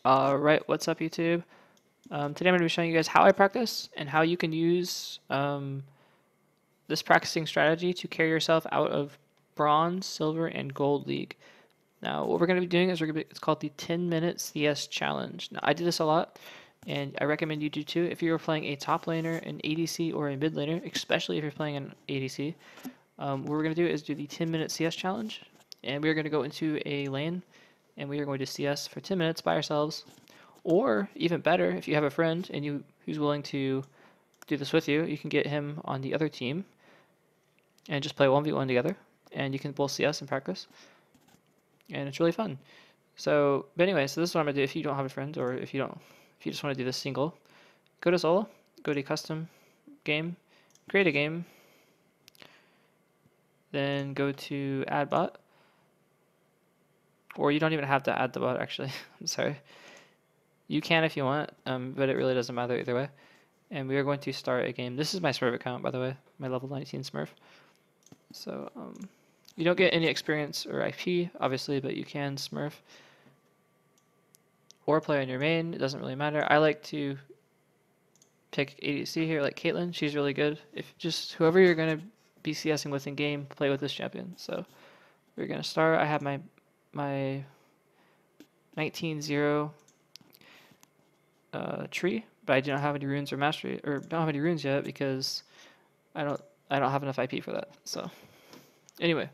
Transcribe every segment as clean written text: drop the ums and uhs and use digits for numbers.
Alright, what's up YouTube? Today I'm going to be showing you guys how I practice and how you can use this practicing strategy to carry yourself out of bronze, silver, and gold league. Now what we're going to be doing is it's called the 10-minute CS challenge. Now I do this a lot and I recommend you do too. If you're playing a top laner, an ADC, or a mid laner, especially if you're playing an ADC, what we're going to do is do the 10-minute CS challenge, and we're going to go into a lane and we are going to CS for 10 minutes by ourselves. Or even better, if you have a friend and who's willing to do this with you, you can get him on the other team and just play 1v1 together, and you can both CS and practice, and it's really fun. But anyway, so this is what I'm gonna do. If you don't have a friend, or if you just want to do this single, go to solo, go to custom game, create a game, then go to add bot, or you don't even have to add the bot actually. I'm sorry. You can if you want, but it really doesn't matter either way. And we are going to start a game. This is my Smurf account, by the way, my level 19 Smurf. So you don't get any experience or IP, obviously, but you can Smurf or play on your main. It doesn't really matter. I like to pick ADC here, like Caitlyn. She's really good. If just whoever you're gonna be CSing with in game, play with this champion. So we're gonna start. I have my 19-0 tree, but I do not have any runes or mastery, or don't have any runes yet because I don't have enough IP for that. So anyway,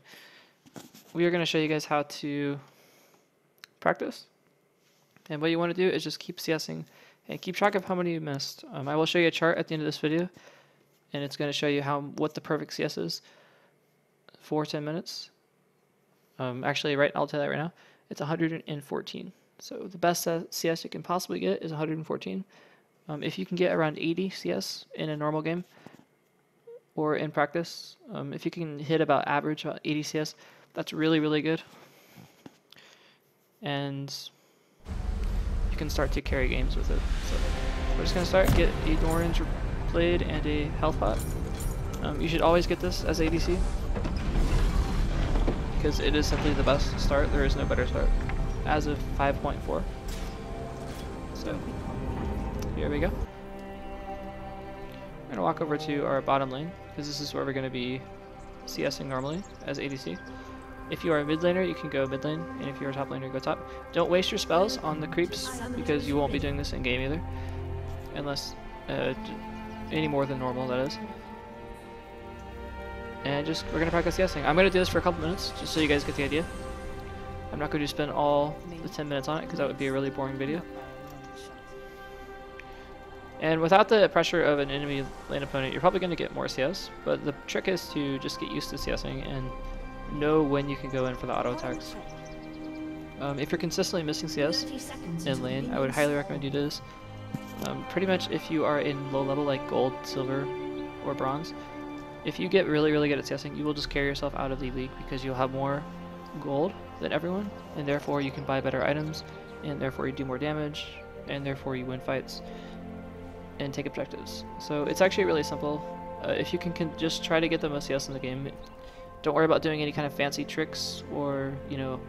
we are going to show you guys how to practice, and what you want to do is just keep CSing and keep track of how many you missed. I will show you a chart at the end of this video, and it's going to show you what the perfect CS is for 10 minutes. Actually, I'll tell you that right now. It's 114. So the best CS you can possibly get is 114. If you can get around 80 CS in a normal game or in practice, if you can hit about 80 CS, that's really, really good. And you can start to carry games with it. So we're just going to start, get an orange blade and a health pot. You should always get this as ADC because it is simply the best start. There is no better start as of 5.4. So here we go. We're gonna walk over to our bottom lane because this is where we're gonna be CSing normally as ADC. If you are a mid laner, you can go mid lane, and if you're a top laner, go top. Don't waste your spells on the creeps because you won't be doing this in game either, unless any more than normal, that is. And we're gonna practice CSing. I'm gonna do this for a couple minutes just so you guys get the idea. I'm not going to spend all the 10 minutes on it because that would be a really boring video. And without the pressure of an enemy lane opponent, you're probably going to get more CS, but the trick is to just get used to CSing and know when you can go in for the auto attacks. If you're consistently missing CS in lane, I would highly recommend you do this. Pretty much if you are in low level like gold, silver, or bronze, if you get really, really good at CSing, you will just carry yourself out of the league because you'll have more gold than everyone, and therefore you can buy better items, and therefore you do more damage, and therefore you win fights and take objectives. So it's actually really simple. If you can just try to get the most CS in the game, don't worry about doing any kind of fancy tricks or, you know,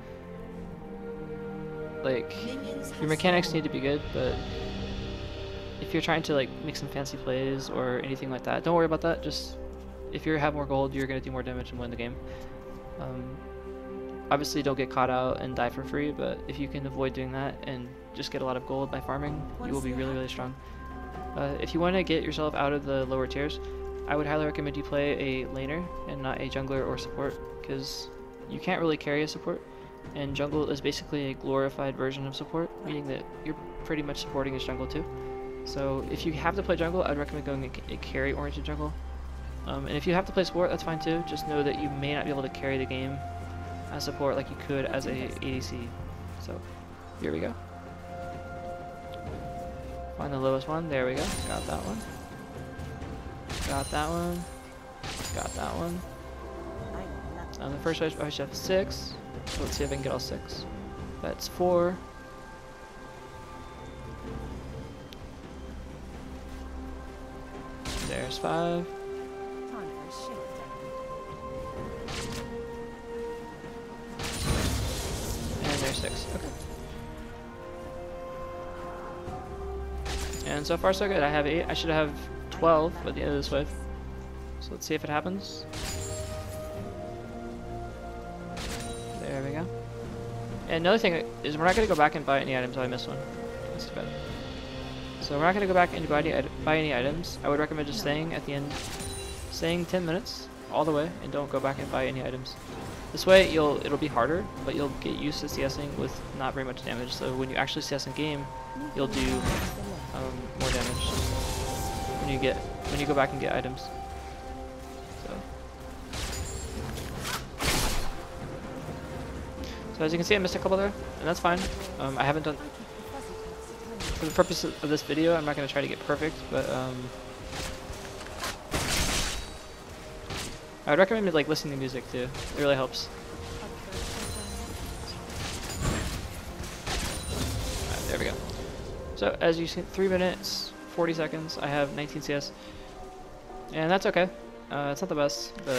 like, your mechanics need to be good, but if you're trying to like make some fancy plays or anything like that, don't worry about that. Just if you have more gold, you're going to do more damage and win the game. Obviously don't get caught out and die for free, but if you can avoid doing that and just get a lot of gold by farming, you will be really, really strong. If you want to get yourself out of the lower tiers, I would highly recommend you play a laner and not a jungler or support, because you can't really carry a support, and jungle is basically a glorified version of support, meaning that you're pretty much supporting as jungle too. So if you have to play jungle, I'd recommend going a carry-oriented jungle. And if you have to play support, that's fine too. Just know that you may not be able to carry the game as support like you could as a ADC. So here we go. Find the lowest one. There we go. Got that one. Got that one. Got that one. On the first I should have 6. So let's see if I can get all 6. That's 4. There's 5. And there's 6. Okay. And so far so good. I have 8. I should have 12 by the end of this wave. So let's see if it happens. There we go. And another thing is we're not going to go back and buy any items. Oh, I missed one. That's too bad. So we're not going to go back and buy any items. I would recommend just staying at the end, staying 10 minutes all the way, and don't go back and buy any items. This way it'll be harder, but you'll get used to CSing with not very much damage. So when you actually CS in game, you'll do more damage when you go back and get items. So as you can see, I missed a couple there, and that's fine. I haven't done, for the purpose of this video, I'm not going to try to get perfect, but I would recommend like listening to music too. It really helps. Alright, there we go. So as you see, 3 minutes, 40 seconds, I have 19 CS. And that's okay. It's not the best, but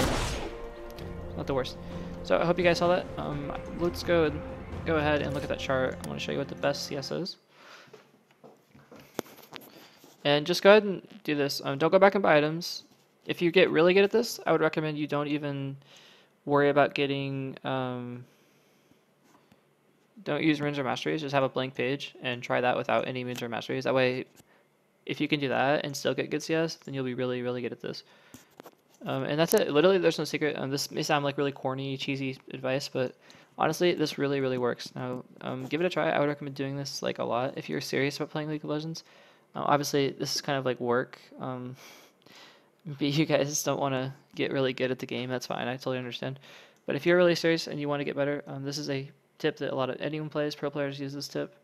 not the worst. So I hope you guys saw that. Let's go ahead and look at that chart. I want to show you what the best CS is. And just go ahead and do this. Don't go back and buy items. If you get really good at this, I would recommend you don't even worry about getting, don't use runes or masteries. Just have a blank page and try that without any runes or masteries. That way, if you can do that and still get good CS, then you'll be really, really good at this. And that's it. Literally, there's no secret. This may sound like really corny, cheesy advice, but honestly, this really, really works. Now, give it a try. I would recommend doing this like a lot if you're serious about playing League of Legends. Obviously, this is kind of like work. But you guys don't want to get really good at the game. That's fine. I totally understand. But if you're really serious and you want to get better, this is a tip that anyone plays. Pro players use this tip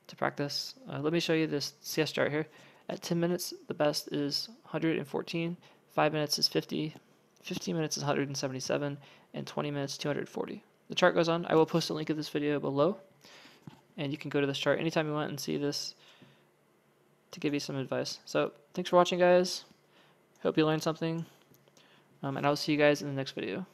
to practice. Let me show you this CS chart here. At 10 minutes, the best is 114. 5 minutes is 50, 15 minutes is 177, and 20 minutes 240. The chart goes on. I will post a link of this video below, and you can go to this chart anytime you want and see this to give you some advice. So thanks for watching, guys. Hope you learned something, and I'll see you guys in the next video.